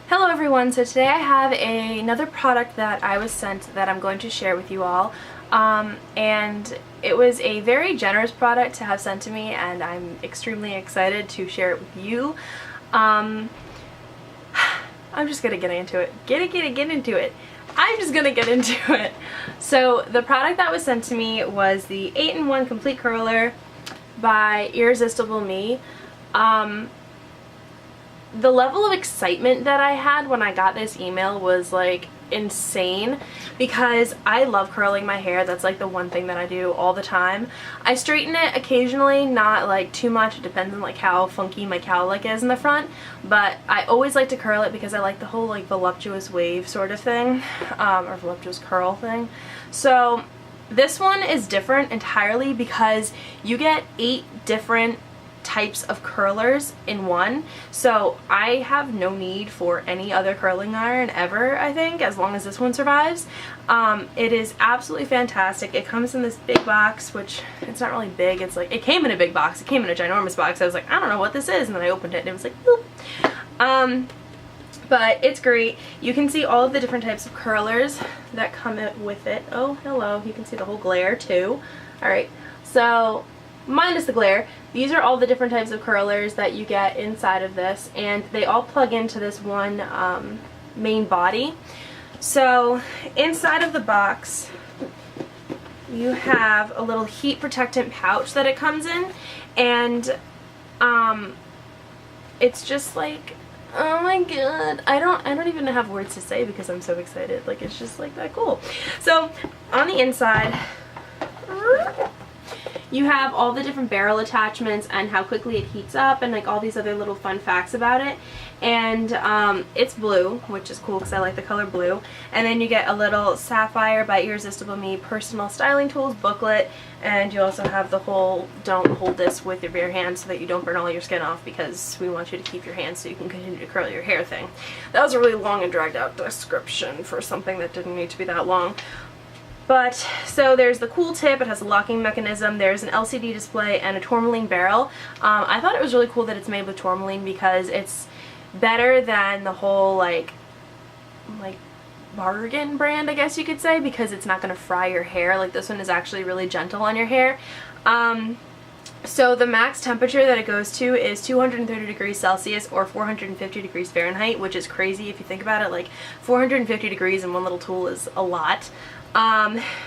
Hello everyone, so today I have another product that I was sent that I'm going to share with you all. And it was a very generous product to have sent to me, and I'm extremely excited to share it with you. I'm just gonna get into it. Get into it. I'm just gonna get into it. So the product that was sent to me was the 8-in-1 Complete Curler by Irresistible Me. The level of excitement that I had when I got this email was like insane because I love curling my hair. That's like the one thing that I do all the time. I straighten it occasionally, not like too much. It depends on like how funky my cowlick is in the front, but I always like to curl it because I like the whole like voluptuous wave sort of thing, or voluptuous curl thing. So this one is different entirely because you get 8 different types of curlers in one, so I have no need for any other curling iron ever, I think, as long as this one survives. It is absolutely fantastic. It comes in this big box, which it's not really big. It's like, it came in a big box. It came in a ginormous box. I was like, I don't know what this is, and then I opened it and it was like, boop. But it's great. You can see all of the different types of curlers that come with it. Oh, hello. You can see the whole glare too. Alright, so minus the glare, these are all the different types of curlers that you get inside of this, and they all plug into this one main body. So inside of the box you have a little heat protectant pouch that it comes in, and it's just like, oh my god, I don't even have words to say because I'm so excited. Like, it's just like that cool. So on the inside you have all the different barrel attachments and how quickly it heats up and like all these other little fun facts about it. And it's blue, which is cool because I like the color blue. And then you get a little Sapphire by Irresistible Me personal styling tools booklet, and you also have the whole don't hold this with your bare hands so that you don't burn all your skin off, because we want you to keep your hands so you can continue to curl your hair thing. That was a really long and dragged out description for something that didn't need to be that long. But, so there's the cool tip, it has a locking mechanism, there's an LCD display, and a tourmaline barrel. I thought it was really cool that it's made with tourmaline because it's better than the whole like bargain brand, I guess you could say, because it's not going to fry your hair. Like, this one is actually really gentle on your hair. So the max temperature that it goes to is 230 degrees Celsius or 450 degrees Fahrenheit, which is crazy if you think about it. Like, 450 degrees in one little tool is a lot.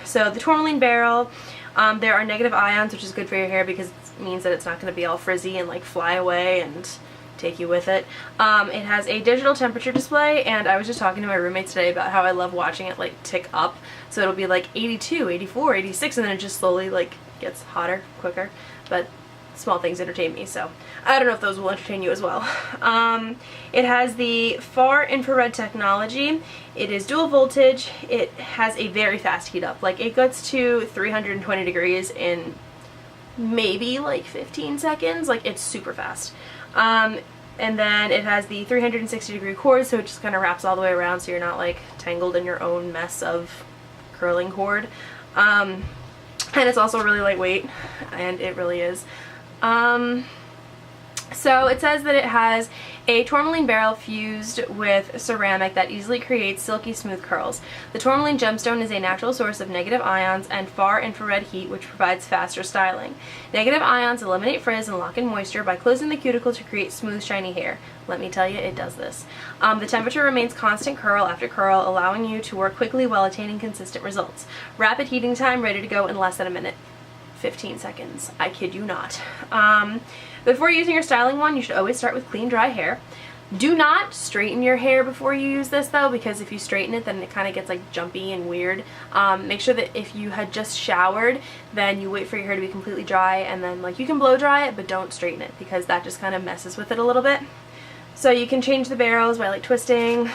So the tourmaline barrel, there are negative ions, which is good for your hair because it means that it's not going to be all frizzy and like fly away and take you with it. It has a digital temperature display, and I was just talking to my roommate today about how I love watching it like tick up. So it'll be like 82, 84, 86, and then it just slowly like gets hotter, quicker. But small things entertain me, so I don't know if those will entertain you as well. It has the far infrared technology. It is dual voltage. It has a very fast heat up. Like, it gets to 320 degrees in maybe like 15 seconds. Like, it's super fast. And then it has the 360 degree cord, so it just kind of wraps all the way around so you're not like tangled in your own mess of curling cord. And it's also really lightweight, and it really is. So it says that it has a tourmaline barrel fused with ceramic that easily creates silky smooth curls. The tourmaline gemstone is a natural source of negative ions and far infrared heat, which provides faster styling. Negative ions eliminate frizz and lock in moisture by closing the cuticle to create smooth, shiny hair. Let me tell you, it does this. The temperature remains constant curl after curl, allowing you to work quickly while attaining consistent results. Rapid heating time, ready to go in less than a minute. 15 seconds. I kid you not. Before using your styling wand, you should always start with clean, dry hair. Do not straighten your hair before you use this though, because if you straighten it, then it kind of gets like jumpy and weird. Make sure that if you had just showered, then you wait for your hair to be completely dry, and then like you can blow dry it, but don't straighten it because that just kind of messes with it a little bit. So you can change the barrels by like twisting.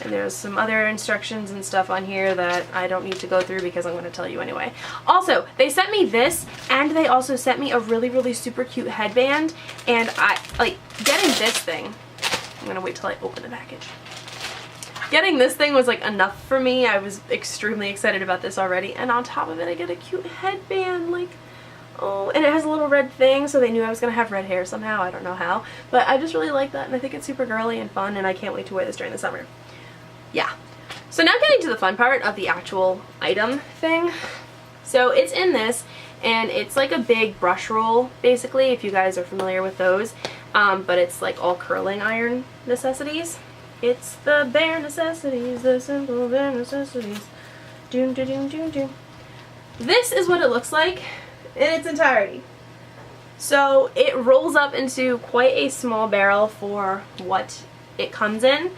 And there's some other instructions and stuff on here that I don't need to go through because I'm going to tell you anyway. Also, they sent me this, and they also sent me a really, really super cute headband. And I, like, getting this thing, I'm going to wait till I open the package. Getting this thing was like enough for me. I was extremely excited about this already. And on top of it, I get a cute headband. Like, Oh, and it has a little red thing, so they knew I was going to have red hair somehow. I don't know how. But I just really like that, and I think it's super girly and fun, and I can't wait to wear this during the summer. Yeah. So now getting to the fun part of the actual item thing. So it's in this, and it's like a big brush roll, basically, if you guys are familiar with those. But it's like all curling iron necessities. It's the bare necessities, the simple bare necessities. Doom, doom, doom, doom, doom. This is what it looks like in its entirety. So it rolls up into quite a small barrel for what it comes in.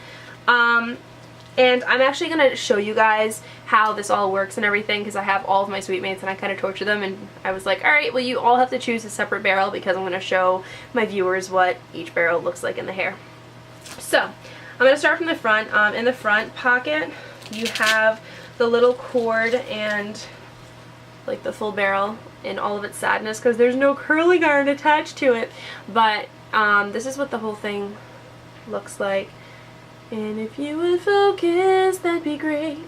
And I'm actually going to show you guys how this all works and everything, because I have all of my sweet mates and I kind of torture them, and I was like, alright, well, you all have to choose a separate barrel because I'm going to show my viewers what each barrel looks like in the hair. So I'm going to start from the front. In the front pocket you have the little cord and like the full barrel in all of its sadness because there's no curling iron attached to it, but this is what the whole thing looks like. And if you would focus, that'd be great.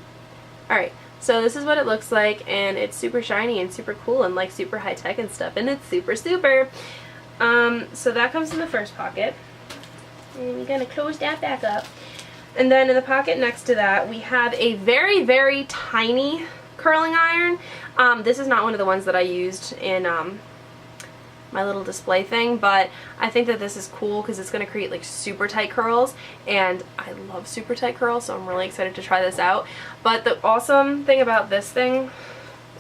Alright, so this is what it looks like, and it's super shiny and super cool and like super high tech and stuff, and it's super. So that comes in the first pocket. And we're gonna close that back up. And then in the pocket next to that, we have a very, very tiny curling iron. This is not one of the ones that I used in my little display thing, but I think that this is cool because it's going to create like super tight curls, and I love super tight curls, so I'm really excited to try this out. But the awesome thing about this thing,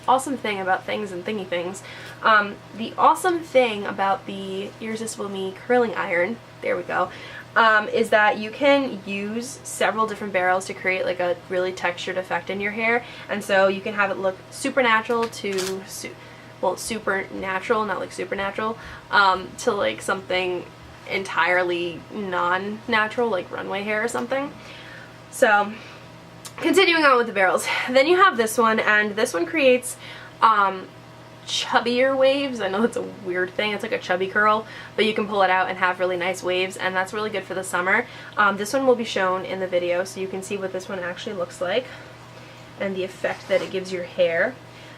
awesome thing about things and thingy things, the awesome thing about the Irresistible Me curling iron, there we go, is that you can use several different barrels to create like a really textured effect in your hair, and so you can have it look supernatural to well, supernatural, not like supernatural, to like something entirely non-natural, like runway hair or something. So, continuing on with the barrels. Then you have this one, and this one creates chubbier waves. I know that's a weird thing, it's like a chubby curl, but you can pull it out and have really nice waves, and that's really good for the summer. This one will be shown in the video, so you can see what this one actually looks like, and the effect that it gives your hair.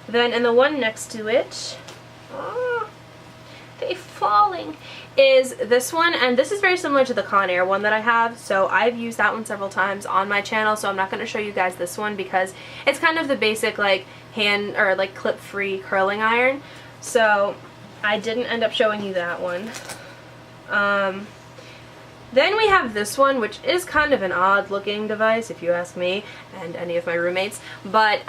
Then in the one next to it, they're falling, is this one, and this is very similar to the Conair one that I have, so I've used that one several times on my channel, so I'm not going to show you guys this one because it's kind of the basic like hand or like clip-free curling iron, so I didn't end up showing you that one. Then we have this one, which is kind of an odd looking device if you ask me and any of my roommates, but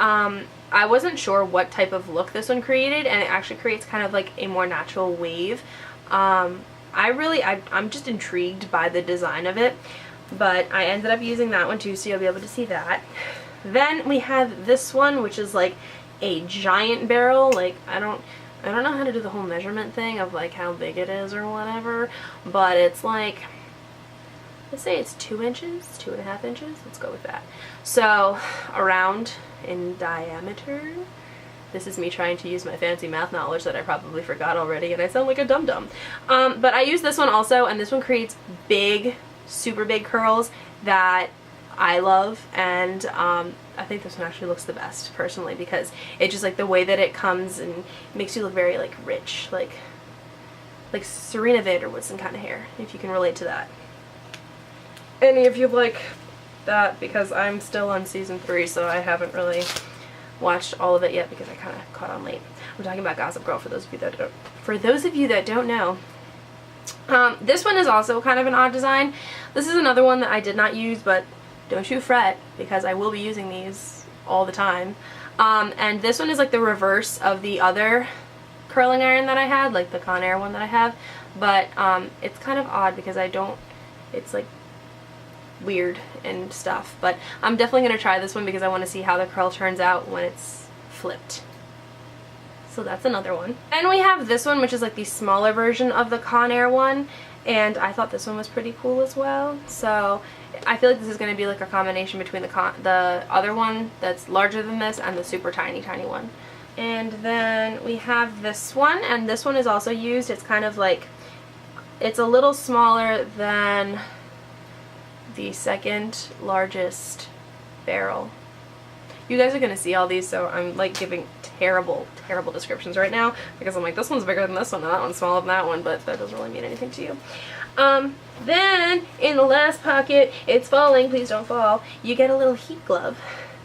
I wasn't sure what type of look this one created, and it actually creates kind of like a more natural wave. I'm just intrigued by the design of it, but I ended up using that one too, so you'll be able to see that. Then we have this one, which is like a giant barrel. Like I don't know how to do the whole measurement thing of like how big it is or whatever, but it's like, let's say it's 2 inches, 2.5 inches, let's go with that. So around in diameter. This is me trying to use my fancy math knowledge that I probably forgot already, and I sound like a dum-dum. But I use this one also, and this one creates big, super big curls that I love, and I think this one actually looks the best, personally, because it just, like, the way that it comes and makes you look very, like, rich, like Serena Vanderwoodson kind of hair, if you can relate to that. Any of you like that, because I'm still on season 3, so I haven't really watched all of it yet because I kind of caught on late. I'm talking about Gossip Girl for those of you that don't know. This one is also kind of an odd design. This is another one that I did not use, but don't you fret because I will be using these all the time. And this one is like the reverse of the other curling iron that I had, like the Conair one that I have, but it's kind of odd because it's like weird and stuff, but I'm definitely going to try this one because I want to see how the curl turns out when it's flipped. So that's another one. And we have this one, which is like the smaller version of the Conair one, and I thought this one was pretty cool as well. So I feel like this is going to be like a combination between the other one that's larger than this and the super tiny one. And then we have this one, and this one is also used. It's kind of like, it's a little smaller than the second largest barrel. You guys are gonna see all these, so I'm like giving terrible descriptions right now because I'm like, this one's bigger than this one and that one's smaller than that one, but that doesn't really mean anything to you. Then in the last pocket, it's falling, please don't fall, you get a little heat glove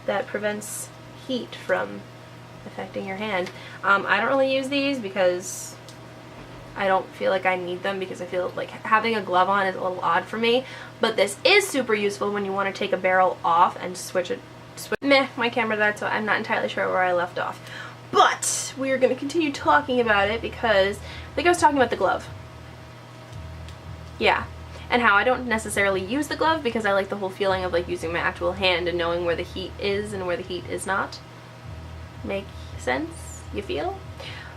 that prevents heat from affecting your hand. I don't really use these because I don't feel like I need them, because I feel like having a glove on is a little odd for me, but this is super useful when you want to take a barrel off and switch it. Meh, my camera died, so I'm not entirely sure where I left off. But we are going to continue talking about it because I think I was talking about the glove. Yeah, and how I don't necessarily use the glove because I like the whole feeling of like using my actual hand and knowing where the heat is and where the heat is not. Make sense? You feel?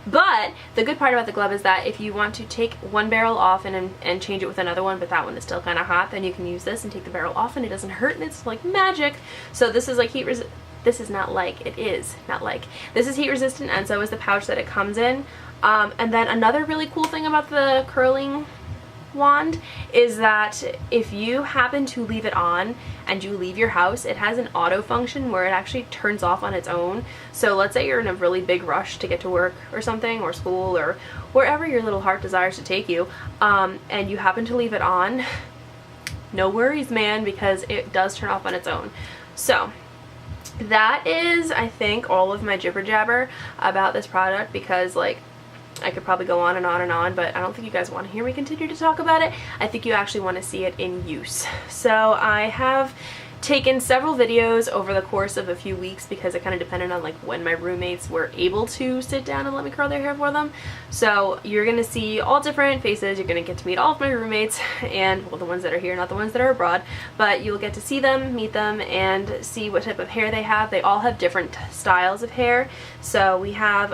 But the good part about the glove is that if you want to take one barrel off and change it with another one, but that one is still kind of hot, then you can use this and take the barrel off and it doesn't hurt and it's like magic. So this is like this is not like, it is not like. This is heat resistant, and so is the pouch that it comes in. And then another really cool thing about the curling wand is that if you happen to leave it on and you leave your house, it has an auto function where it actually turns off on its own. So let's say you're in a really big rush to get to work or something, or school, or wherever your little heart desires to take you, and you happen to leave it on, no worries, man, because it does turn off on its own. So that is, I think, all of my jibber jabber about this product, because like I could probably go on and on and on, but I don't think you guys want to hear me continue to talk about it. I think you actually want to see it in use. So I have taken several videos over the course of a few weeks because it kind of depended on like when my roommates were able to sit down and let me curl their hair for them. So you're going to see all different faces. You're going to get to meet all of my roommates, and well, the ones that are here, not the ones that are abroad, but you'll get to see them, meet them, and see what type of hair they have. They all have different styles of hair. So we have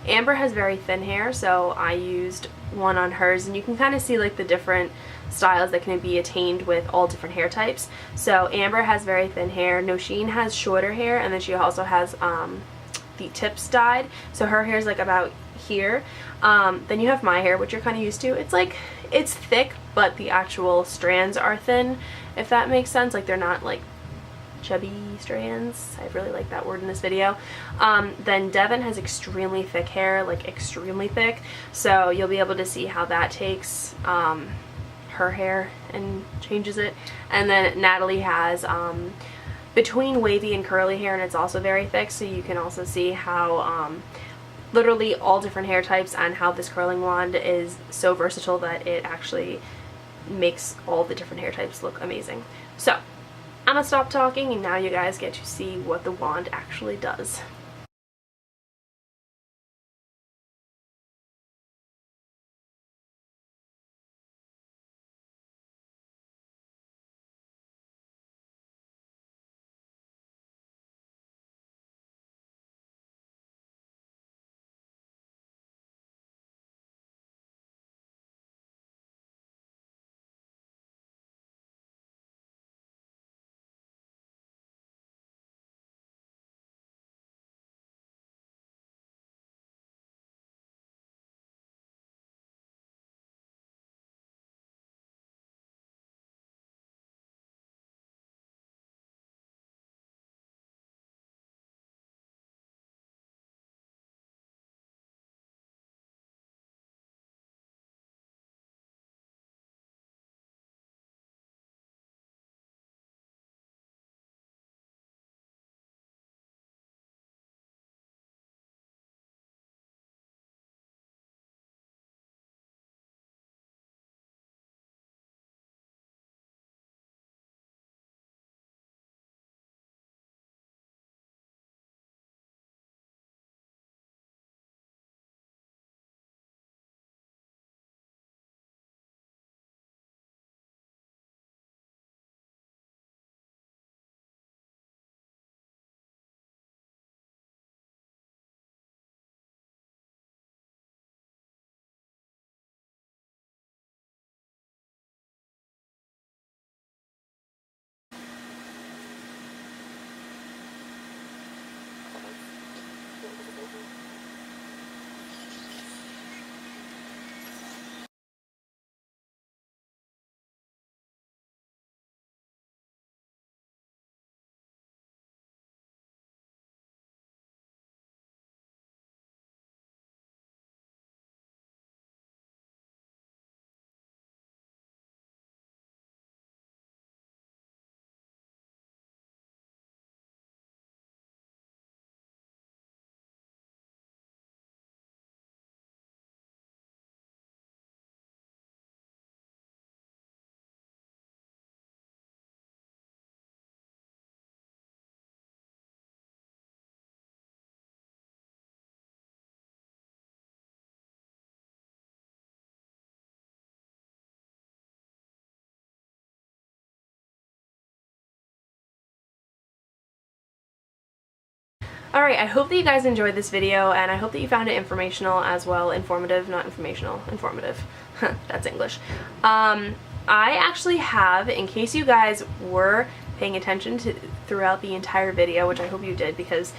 Amber has very thin hair, so I used one on hers, and you can kind of see like the different styles that can be attained with all different hair types. So Amber has very thin hair, Nosheen has shorter hair, and then she also has the tips dyed, so her hair is like about here. Then you have my hair, which you're kind of used to. It's like, it's thick, but the actual strands are thin, if that makes sense. Like they're not like chubby strands. I really like that word in this video. Then Devin has extremely thick hair, like extremely thick, so you'll be able to see how that takes her hair and changes it. And then Natalie has between wavy and curly hair, and it's also very thick, so you can also see how literally all different hair types, and how this curling wand is so versatile that it actually makes all the different hair types look amazing. So I'm gonna stop talking, and now you guys get to see what the wand actually does. Alright, I hope that you guys enjoyed this video, and I hope that you found it informational as well. Informative, not informational. Informative. That's English. I actually have, in case you guys were paying attention to throughout the entire video, which I hope you did because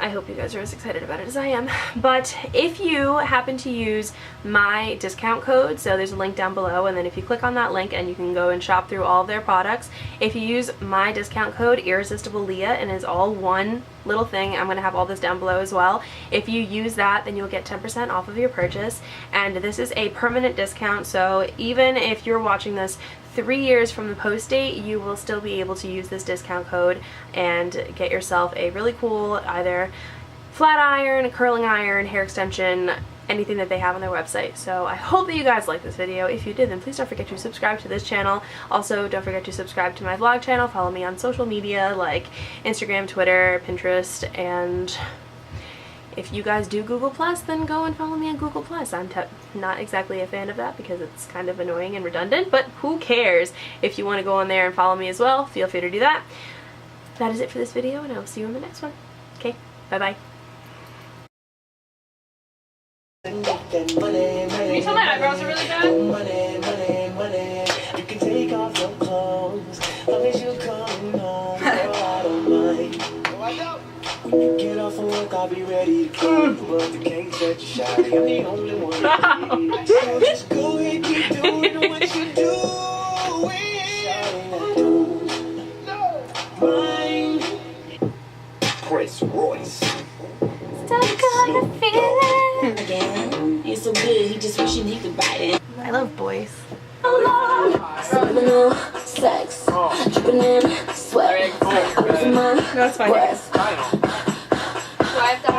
I hope you guys are as excited about it as I am. But if you happen to use my discount code, so there's a link down below, and then if you click on that link and you can go and shop through all of their products, if you use my discount code Irresistible Leah, and it's all one little thing, I'm going to have all this down below as well. If you use that, then you'll get 10% off of your purchase, and this is a permanent discount, so even if you're watching this 3 years from the post date, you will still be able to use this discount code and get yourself a really cool either flat iron, curling iron, hair extension, anything that they have on their website. So I hope that you guys liked this video. If you did, then please don't forget to subscribe to this channel. Also, don't forget to subscribe to my vlog channel. Follow me on social media like Instagram, Twitter, Pinterest, and if you guys do Google+, then go and follow me on Google+. I'm not exactly a fan of that because it's kind of annoying and redundant, but who cares? If you want to go on there and follow me as well, feel free to do that. That is it for this video, and I will see you in the next one. Okay, bye-bye. Can you tell my eyebrows are really bad? You can take off your clothes, long as you come home. I don't mind. When you get off of work, I'll be ready to kill. But the king said you shy. I'm the only one. So just go ahead, keep doing what you're doing. Mind. Chris Royce. Still gonna feel it Again, he's so good, he just wishing he could bite it. I love boys. Subliminal sex, dripping in sweat. No, it's fine. Breath.